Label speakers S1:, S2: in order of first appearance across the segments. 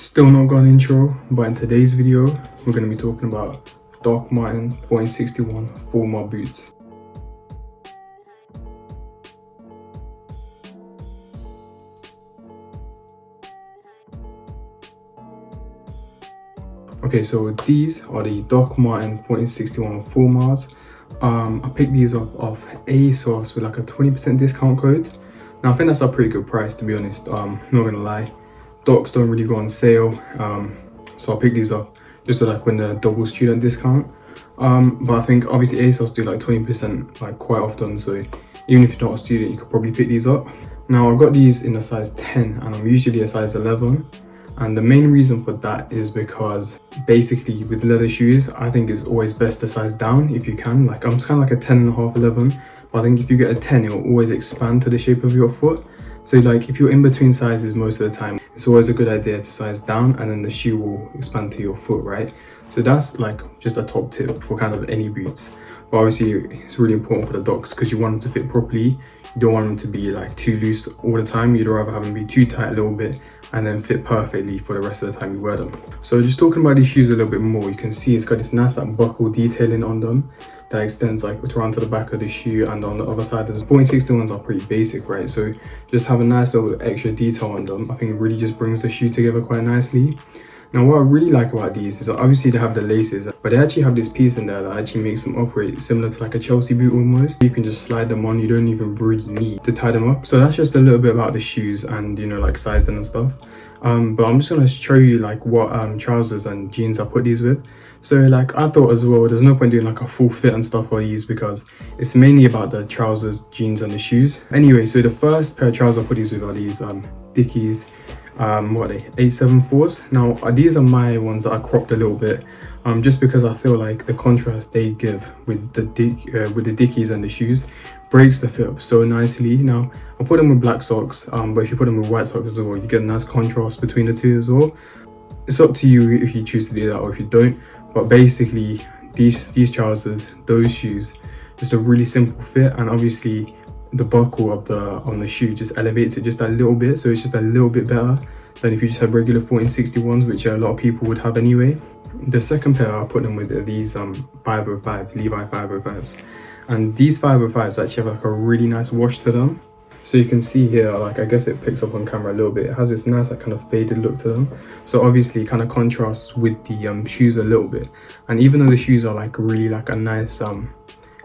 S1: Still not got an intro, but in today's video, we're going to be talking about Doc Martens 1461 Fulmar boots. Okay, so these are the Doc Martens 1461 Fulmars. I picked these up off ASOS with like a 20% discount code. Now I think that's a pretty good price, to be honest. Not gonna lie, Docs don't really go on sale, so I picked these up just to like win the double student discount. But I think obviously ASOS do like 20% like quite often, so even if you're not a student, you could probably pick these up. Now I got these in a size 10 and I'm usually a size 11. And the main reason for that is because basically with leather shoes, I think it's always best to size down if you can. Like I'm kind of like a 10.5, 11, but I think if you get a 10, it will always expand to the shape of your foot. So like if you're in between sizes most of the time, it's always a good idea to size down and then the shoe will expand to your foot, right? So that's like just a top tip for kind of any boots. But obviously it's really important for the Docs because you want them to fit properly. You don't want them to be like too loose all the time. You'd rather have them be too tight a little bit and then fit perfectly for the rest of the time you wear them. So just talking about these shoes a little bit more, you can see it's got this nice like buckle detailing on them that extends like around to the back of the shoe, and on the other side the 1461s are pretty basic, right? So just have a nice little extra detail on them. I think it really just brings the shoe together quite nicely. Now what I really like about these is that obviously they have the laces, but they actually have this piece in there that actually makes them operate similar to like a Chelsea boot almost. You can just slide them on, you don't even really need to tie them up. So that's just a little bit about the shoes and, you know, like sizing and stuff. But I'm just going to show you like what trousers and jeans I put these with. So like I thought as well, there's no point doing like a full fit and stuff for these because it's mainly about the trousers, jeans and the shoes. Anyway, so the first pair of trousers I put these with are these Dickies, what are they, 874s. Now these are my ones that I cropped a little bit, just because I feel like the contrast they give with the Dickies and the shoes breaks the fit up so nicely. Now I put them with black socks, but if you put them with white socks as well, you get a nice contrast between the two as well. It's up to you if you choose to do that or if you don't, but basically these trousers, those shoes, just a really simple fit, and obviously the buckle of the shoe just elevates it just a little bit, so it's just a little bit better than if you just have regular 1461s, which a lot of people would have anyway. The second pair I put them with are these 505s, Levi 505s, and these 505s actually have like a really nice wash to them. So you can see here, like I guess it picks up on camera a little bit, it has this nice like kind of faded look to them, so obviously kind of contrasts with the shoes a little bit. And even though the shoes are like really like a nice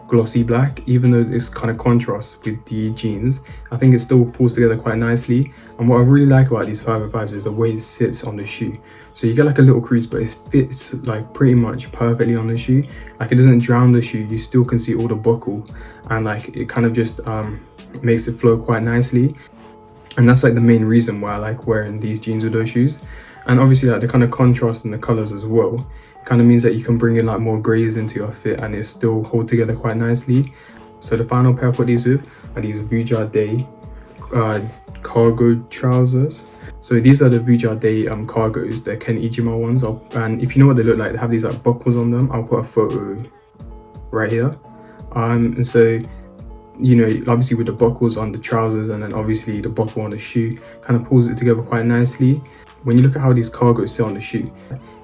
S1: glossy black, even though it's kind of contrasts with the jeans, I think it still pulls together quite nicely. And what I really like about these 505s is the way it sits on the shoe. So you get like a little crease, but it fits like pretty much perfectly on the shoe. Like it doesn't drown the shoe, you still can see all the buckle, and like it kind of just makes it flow quite nicely. And that's like the main reason why I like wearing these jeans with those shoes. And obviously like the kind of contrast in the colors as well kind of means that you can bring in like more grays into your fit and it still hold together quite nicely. So the final pair I put these with are these Vuja Day cargo trousers. So these are the Vuja Day cargos, they're Ken Ijima ones, and if you know what they look like, they have these like buckles on them. I'll put a photo right here. And so, you know, obviously with the buckles on the trousers and then obviously the buckle on the shoe kind of pulls it together quite nicely. When you look at how these cargos sit on the shoe,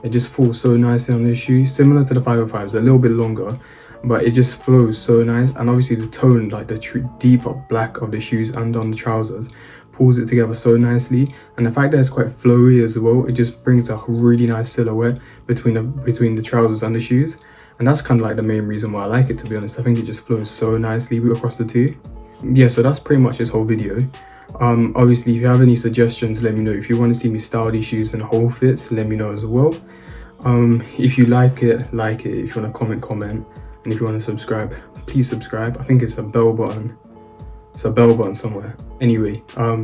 S1: it just falls so nicely on the shoe, similar to the 505s, a little bit longer, but it just flows so nice. And obviously the tone, like the deeper black of the shoes and on the trousers, pulls it together so nicely. And the fact that it's quite flowy as well, it just brings a really nice silhouette between the trousers and the shoes. And that's kind of like the main reason why I like it, to be honest. I think it just flows so nicely across the two. Yeah, so that's pretty much this whole video. Obviously if you have any suggestions, let me know. If you want to see me style these shoes in whole fits, let me know as well. If you like it, like it. If you want to comment, and if you want to subscribe, please subscribe. I think it's a bell button, somewhere. Anyway,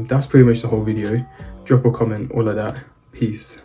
S1: that's pretty much the whole video. Drop a comment, all of that. Peace.